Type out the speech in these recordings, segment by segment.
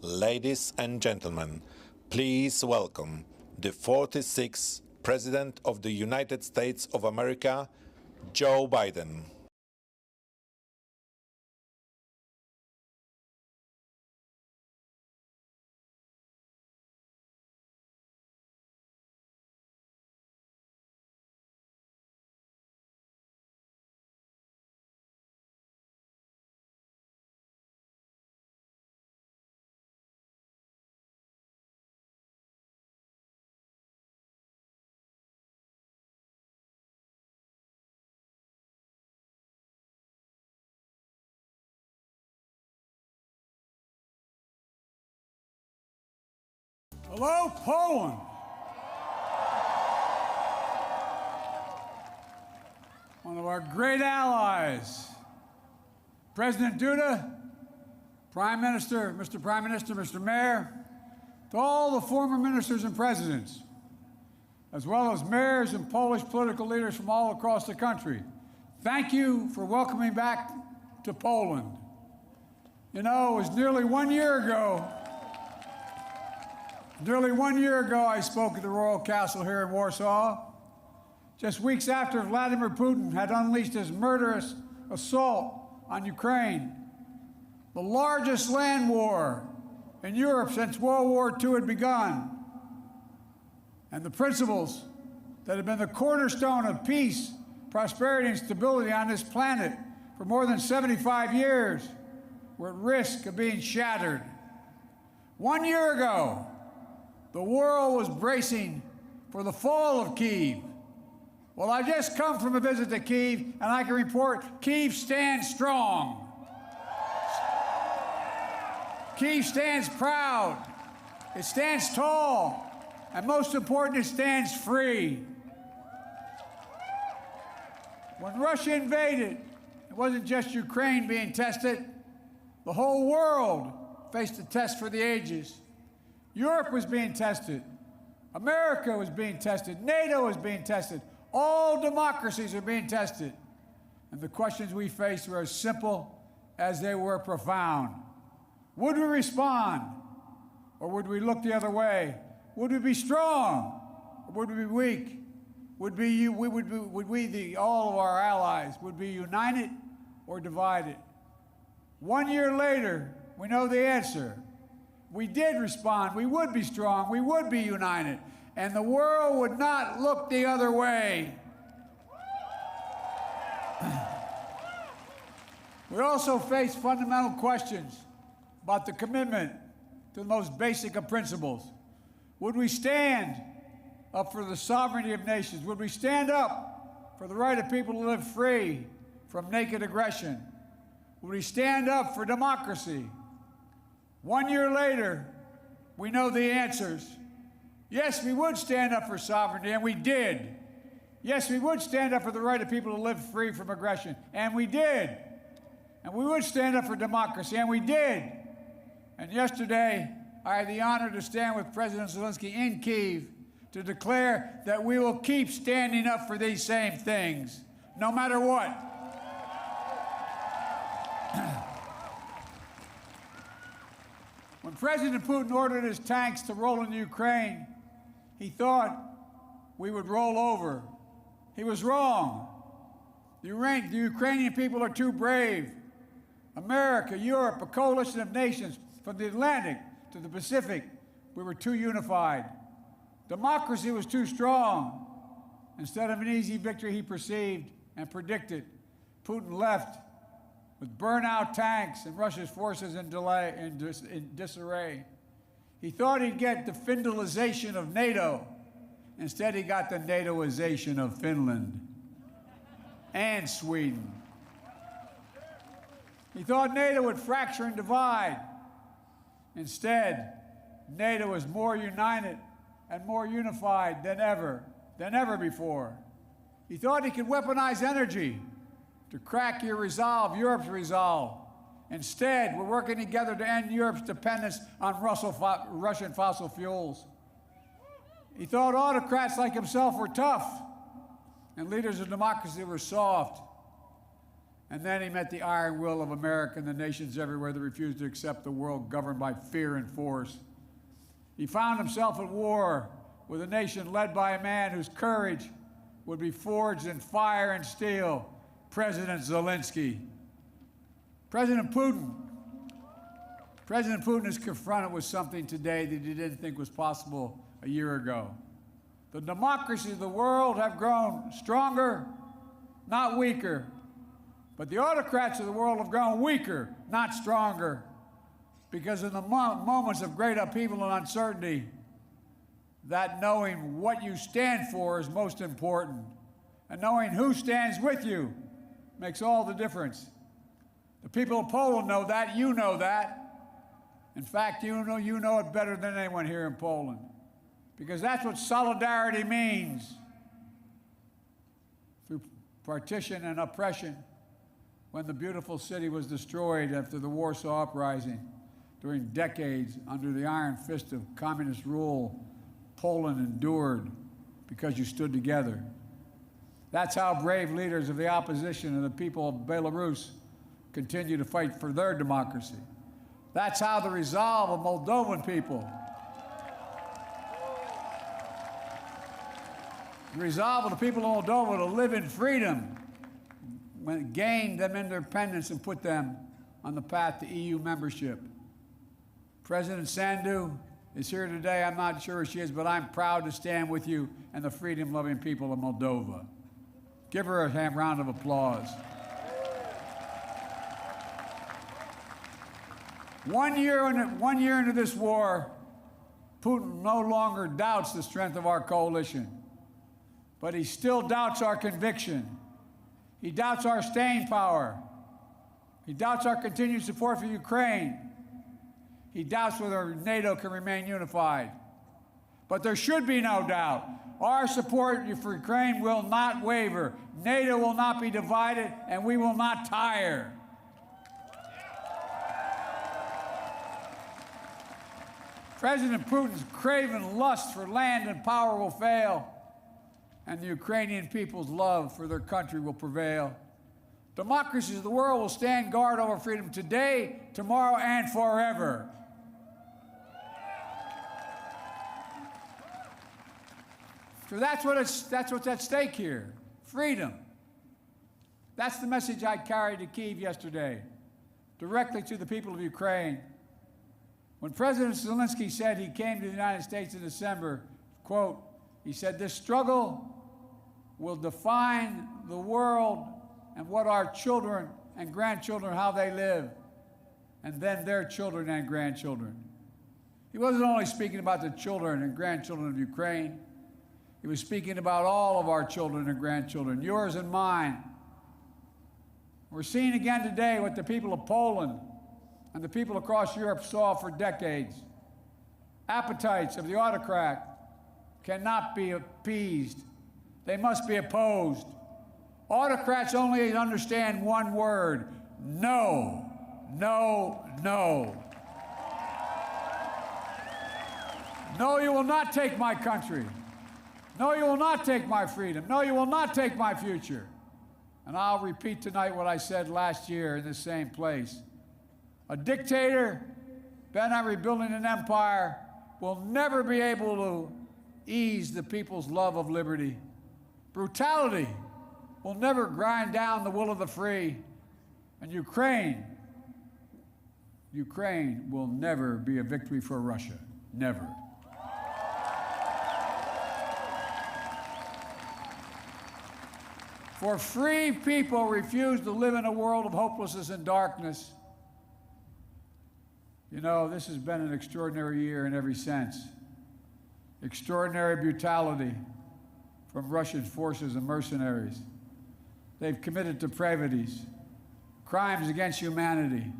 Ladies and gentlemen, please welcome the 46th President of the United States of America, Joe Biden. Hello, Poland. One of our great allies. President Duda, Prime Minister, Mr. Mayor, to all the former ministers and presidents, as well as mayors and Polish political leaders from all across the country, thank you for welcoming back to Poland. You know, it was nearly 1 year ago I spoke at the Royal Castle here in Warsaw, just weeks after Vladimir Putin had unleashed his murderous assault on Ukraine, the largest land war in Europe since World War II had begun. And the principles that have been the cornerstone of peace, prosperity, and stability on this planet for more than 75 years were at risk of being shattered. 1 year ago, the world was bracing for the fall of Kyiv. Well, I just come from a visit to Kyiv, and I can report Kyiv stands strong. Kyiv stands proud. It stands tall. And most important, it stands free. When Russia invaded, it wasn't just Ukraine being tested. The whole world faced a test for the ages. Europe was being tested. America was being tested. NATO was being tested. All democracies are being tested. And the questions we faced were as simple as they were profound. Would we respond, or would we look the other way? Would we be strong, or would we be weak? All of our allies, would be united or divided? 1 year later, we know the answer. We did respond. We would be strong. We would be united. And the world would not look the other way. We also face fundamental questions about the commitment to the most basic of principles. Would we stand up for the sovereignty of nations? Would we stand up for the right of people to live free from naked aggression? Would we stand up for democracy? 1 year later, we know the answers. Yes, we would stand up for sovereignty, and we did. Yes, we would stand up for the right of people to live free from aggression, and we did. And we would stand up for democracy, and we did. And yesterday, I had the honor to stand with President Zelensky in Kyiv to declare that we will keep standing up for these same things, no matter what. When President Putin ordered his tanks to roll into Ukraine, he thought we would roll over. He was wrong. The Ukrainian people are too brave. America, Europe, a coalition of nations from the Atlantic to the Pacific, we were too unified. Democracy was too strong. Instead of an easy victory he perceived and predicted, Putin left with burnout tanks and Russia's forces in disarray. He thought he'd get the Finlandization of NATO. Instead, he got the NATOization of Finland and Sweden. He thought NATO would fracture and divide. Instead, NATO is more united and more unified than ever before. He thought he could weaponize energy to crack your resolve, Europe's resolve. Instead, we're working together to end Europe's dependence on Russian fossil fuels. He thought autocrats like himself were tough and leaders of democracy were soft. And then he met the iron will of America and the nations everywhere that refused to accept the world governed by fear and force. He found himself at war with a nation led by a man whose courage would be forged in fire and steel, President Zelensky. President Putin is confronted with something today that he didn't think was possible a year ago. The democracies of the world have grown stronger, not weaker. But the autocrats of the world have grown weaker, not stronger, because in the moments of great upheaval and uncertainty, that knowing what you stand for is most important. And knowing who stands with you makes all the difference. The people of Poland know that, you know that. In fact, you know it better than anyone here in Poland, because that's what solidarity means. Through partition and oppression, when the beautiful city was destroyed after the Warsaw Uprising, during decades under the iron fist of communist rule, Poland endured because you stood together. That's how brave leaders of the opposition and the people of Belarus continue to fight for their democracy. That's how the resolve of Moldovan people, the resolve of the people of Moldova to live in freedom, gained them independence and put them on the path to EU membership. President Sandu is here today. I'm not sure she is, but I'm proud to stand with you and the freedom-loving people of Moldova. Give her a round of applause. 1 year into this war, Putin no longer doubts the strength of our coalition, but he still doubts our conviction. He doubts our staying power. He doubts our continued support for Ukraine. He doubts whether NATO can remain unified. But there should be no doubt. Our support for Ukraine will not waver. NATO will not be divided, and we will not tire. President Putin's craven lust for land and power will fail, and the Ukrainian people's love for their country will prevail. Democracies of the world will stand guard over freedom today, tomorrow, and forever. So that's what's at stake here, freedom. That's the message I carried to Kyiv yesterday, directly to the people of Ukraine. When President Zelensky said he came to the United States in December, quote, he said, "This struggle will define the world and what our children and grandchildren, how they live, and then their children and grandchildren." He wasn't only speaking about the children and grandchildren of Ukraine. He was speaking about all of our children and grandchildren, yours and mine. We're seeing again today what the people of Poland and the people across Europe saw for decades. Appetites of the autocrat cannot be appeased. They must be opposed. Autocrats only understand one word: no, no, no. No, you will not take my country. No, you will not take my freedom. No, you will not take my future. And I'll repeat tonight what I said last year in the same place. A dictator bent on rebuilding an empire will never be able to ease the people's love of liberty. Brutality will never grind down the will of the free. And Ukraine will never be a victory for Russia. Never. For free people refuse to live in a world of hopelessness and darkness. You know, this has been an extraordinary year in every sense. Extraordinary brutality from Russian forces and mercenaries. They've committed depravities, crimes against humanity,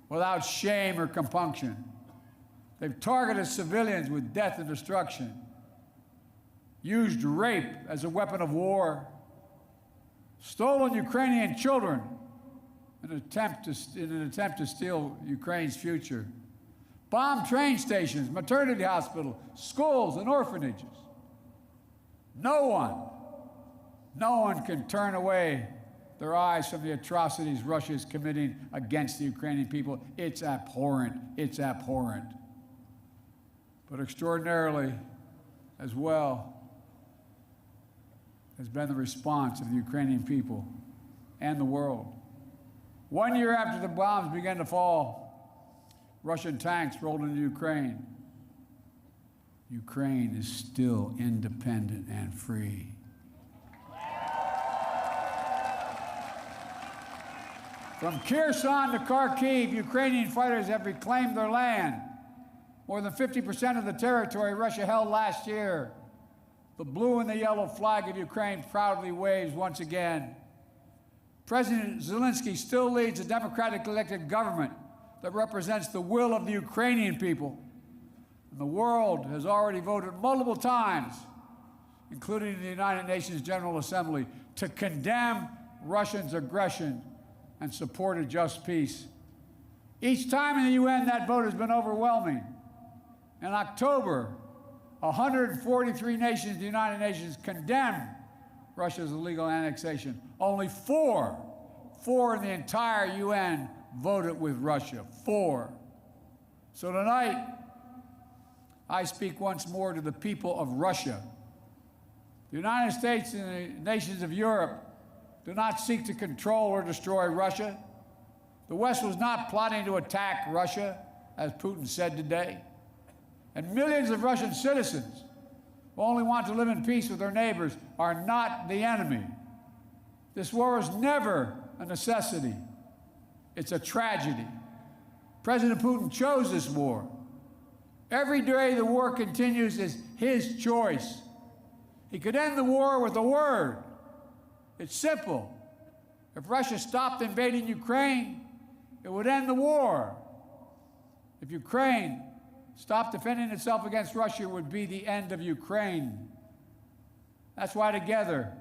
without shame or compunction. They've targeted civilians with death and destruction, used rape as a weapon of war, stolen Ukrainian children in an attempt to steal Ukraine's future, bombed train stations, maternity hospitals, schools, and orphanages. No one can turn away their eyes from the atrocities Russia is committing against the Ukrainian people. It's abhorrent. It's abhorrent. But extraordinarily, as well, has been the response of the Ukrainian people and the world. 1 year after the bombs began to fall, Russian tanks rolled into Ukraine. Ukraine is still independent and free. From Kherson to Kharkiv, Ukrainian fighters have reclaimed their land. More than 50% of the territory Russia held last year. The blue and the yellow flag of Ukraine proudly waves once again. President Zelensky still leads a democratically elected government that represents the will of the Ukrainian people. And the world has already voted multiple times, including in the United Nations General Assembly, to condemn Russia's aggression and support a just peace. Each time in the UN, that vote has been overwhelming. In October, 143 nations in the United Nations condemned Russia's illegal annexation. Only four in the entire UN voted with Russia. 4. So tonight, I speak once more to the people of Russia. The United States and the nations of Europe do not seek to control or destroy Russia. The West was not plotting to attack Russia, as Putin said today. And millions of Russian citizens who only want to live in peace with their neighbors are not the enemy. This war is never a necessity. It's a tragedy. President Putin chose this war. Every day the war continues is his choice. He could end the war with a word. It's simple. If Russia stopped invading Ukraine, it would end the war. If Ukraine stopped defending itself against Russia, it would be the end of Ukraine. That's why together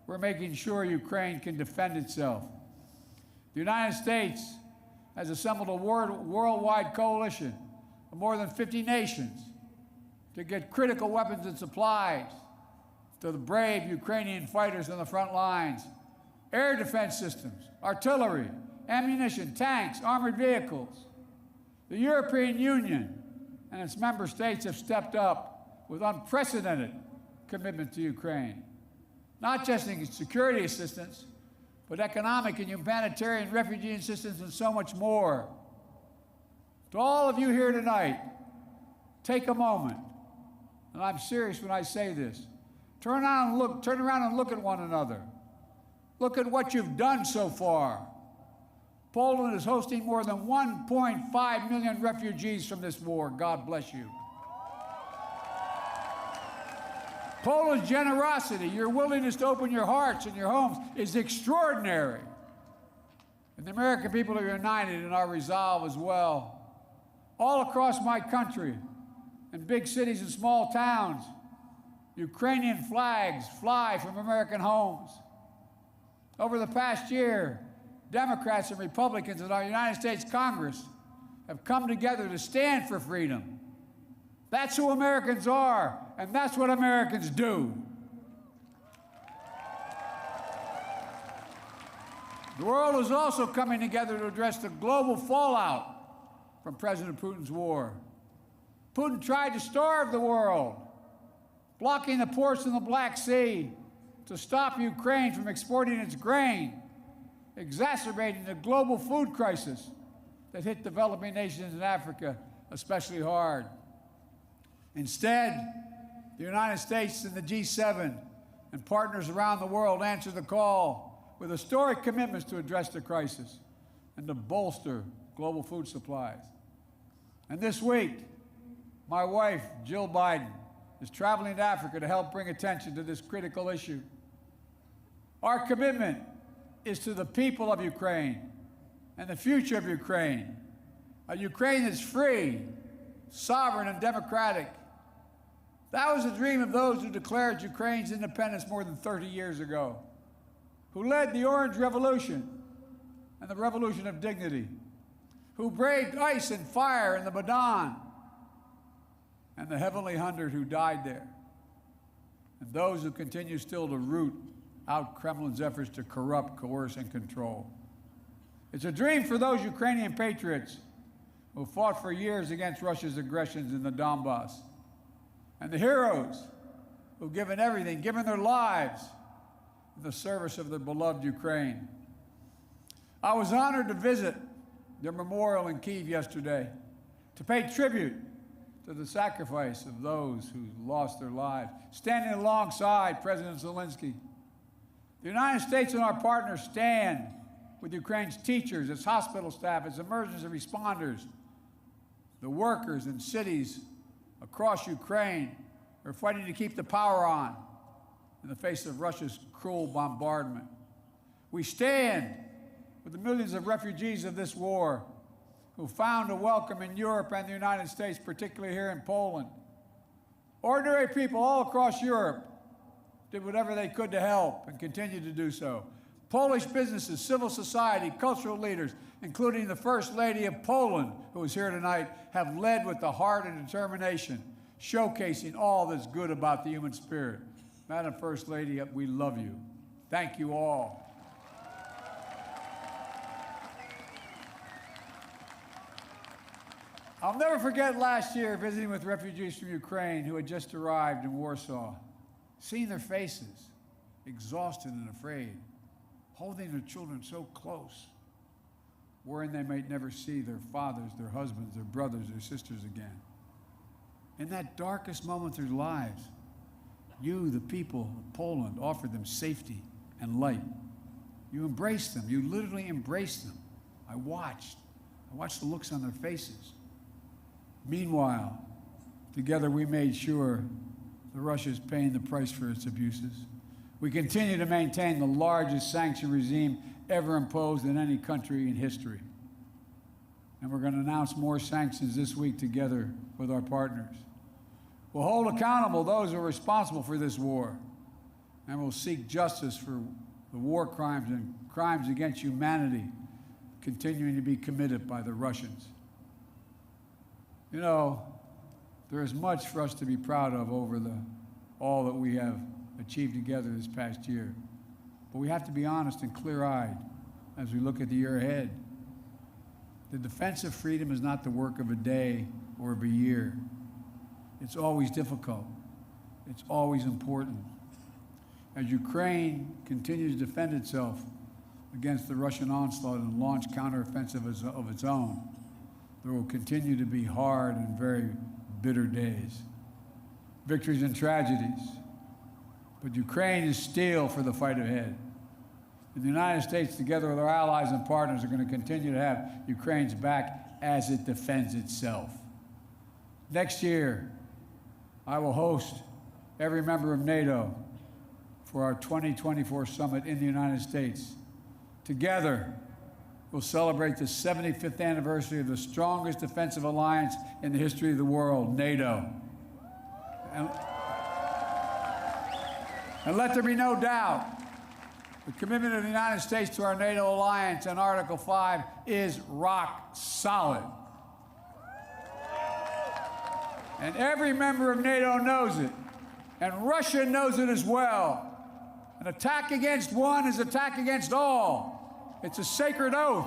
we're making sure Ukraine can defend itself. The United States has assembled a worldwide coalition of more than 50 nations to get critical weapons and supplies to the brave Ukrainian fighters on the front lines. Air defense systems, artillery, ammunition, tanks, armored vehicles. The European Union and its member states have stepped up with unprecedented commitment to Ukraine, not just in security assistance, but economic and humanitarian refugee assistance and so much more. To all of you here tonight, take a moment, and I'm serious when I say this. Turn around and look at one another. Look at what you've done so far. Poland is hosting more than 1.5 million refugees from this war. God bless you. Poland's generosity, your willingness to open your hearts and your homes is extraordinary. And the American people are united in our resolve as well. All across my country, in big cities and small towns, Ukrainian flags fly from American homes. Over the past year, Democrats and Republicans in our United States Congress have come together to stand for freedom. That's who Americans are, and that's what Americans do. The world is also coming together to address the global fallout from President Putin's war. Putin tried to starve the world, blocking the ports in the Black Sea to stop Ukraine from exporting its grain, exacerbating the global food crisis that hit developing nations in Africa especially hard. Instead, the United States and the G7 and partners around the world answered the call with historic commitments to address the crisis and to bolster global food supplies. And this week, my wife, Jill Biden, is traveling to Africa to help bring attention to this critical issue. Our commitment is to the people of Ukraine and the future of Ukraine, a Ukraine that's free, sovereign, and democratic. That was the dream of those who declared Ukraine's independence more than 30 years ago, who led the Orange Revolution and the Revolution of Dignity, who braved ice and fire in the Maidan, and the Heavenly 100 who died there, and those who continue still to root out Kremlin's efforts to corrupt, coerce, and control. It's a dream for those Ukrainian patriots who fought for years against Russia's aggressions in the Donbass, and the heroes who've given everything, given their lives in the service of their beloved Ukraine. I was honored to visit their memorial in Kyiv yesterday, to pay tribute to the sacrifice of those who lost their lives, standing alongside President Zelensky. The United States and our partners stand with Ukraine's teachers, its hospital staff, its emergency responders, the workers in cities across Ukraine who are fighting to keep the power on in the face of Russia's cruel bombardment. We stand with the millions of refugees of this war who found a welcome in Europe and the United States, particularly here in Poland. Ordinary people all across Europe did whatever they could to help and continue to do so. Polish businesses, civil society, cultural leaders, including the First Lady of Poland, who is here tonight, have led with the heart and determination, showcasing all that's good about the human spirit. Madam First Lady, we love you. Thank you all. I'll never forget last year visiting with refugees from Ukraine who had just arrived in Warsaw, seeing their faces, exhausted and afraid, holding their children so close, worrying they might never see their fathers, their husbands, their brothers, their sisters again. In that darkest moment of their lives, you, the people of Poland, offered them safety and light. You embraced them. You literally embraced them. I watched the looks on their faces. Meanwhile, together we made sure that Russia is paying the price for its abuses. We continue to maintain the largest sanction regime ever imposed in any country in history. And we're going to announce more sanctions this week together with our partners. We'll hold accountable those who are responsible for this war, and we'll seek justice for the war crimes and crimes against humanity continuing to be committed by the Russians. You know, there is much for us to be proud of over all that we have achieved together this past year. But we have to be honest and clear-eyed as we look at the year ahead. The defense of freedom is not the work of a day or of a year. It's always difficult. It's always important. As Ukraine continues to defend itself against the Russian onslaught and launch counteroffensive of its own, there will continue to be hard and very bitter days, victories and tragedies. But Ukraine is steel for the fight ahead. And the United States, together with our allies and partners, are going to continue to have Ukraine's back as it defends itself. Next year, I will host every member of NATO for our 2024 summit in the United States. Together, we'll celebrate the 75th anniversary of the strongest defensive alliance in the history of the world, NATO. And let there be no doubt, the commitment of the United States to our NATO alliance and Article 5 is rock solid. And every member of NATO knows it, and Russia knows it as well. An attack against one is an attack against all. It's a sacred oath.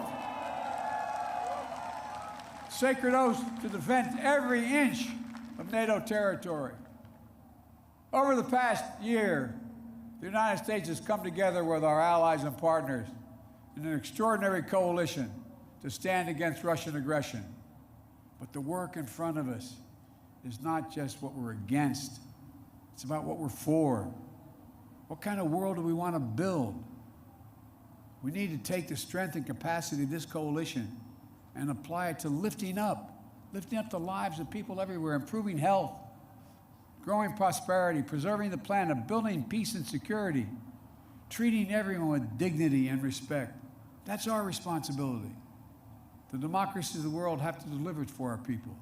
Sacred oath to defend every inch of NATO territory. Over the past year, the United States has come together with our allies and partners in an extraordinary coalition to stand against Russian aggression. But the work in front of us is not just what we're against, it's about what we're for. What kind of world do we want to build? We need to take the strength and capacity of this coalition and apply it to lifting up the lives of people everywhere, improving health, growing prosperity, preserving the planet, building peace and security, treating everyone with dignity and respect. That's our responsibility. The democracies of the world have to deliver it for our people.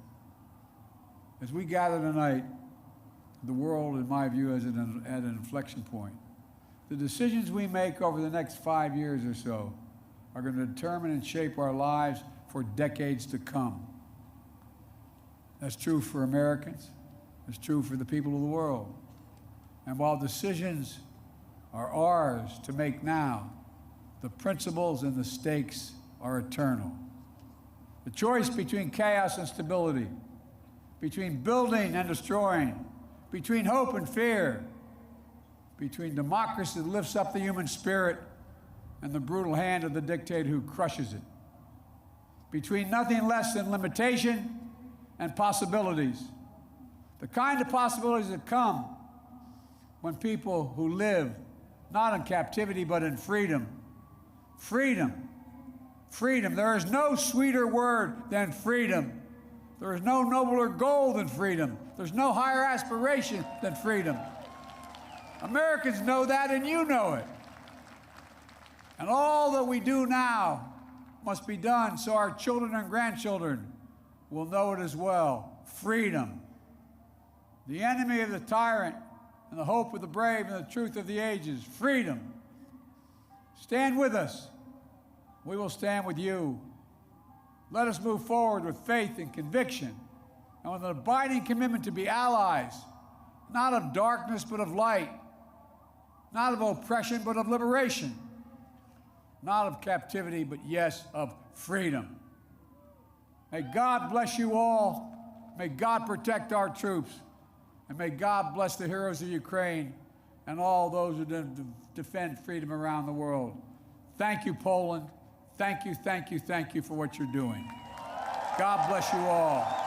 As we gather tonight, the world, in my view, is at an inflection point. The decisions we make over the next 5 years or so are going to determine and shape our lives for decades to come. That's true for Americans. It's true for the people of the world. And while decisions are ours to make now. The principles and the stakes are eternal. The choice between chaos and stability, between building and destroying, between hope and fear, between democracy that lifts up the human spirit and the brutal hand of the dictator who crushes it, between nothing less than limitation and possibilities, the kind of possibilities that come when people who live not in captivity but in freedom. Freedom. Freedom. There is no sweeter word than freedom. There is no nobler goal than freedom. There's no higher aspiration than freedom. Americans know that, and you know it. And all that we do now must be done so our children and grandchildren will know it as well. Freedom. The enemy of the tyrant and the hope of the brave and the truth of the ages. Freedom. Stand with us. We will stand with you. Let us move forward with faith and conviction and with an abiding commitment to be allies, not of darkness but of light, not of oppression but of liberation, not of captivity but, yes, of freedom. May God bless you all. May God protect our troops. And may God bless the heroes of Ukraine and all those who defend freedom around the world. Thank you, Poland. Thank you, thank you, thank you for what you're doing. God bless you all.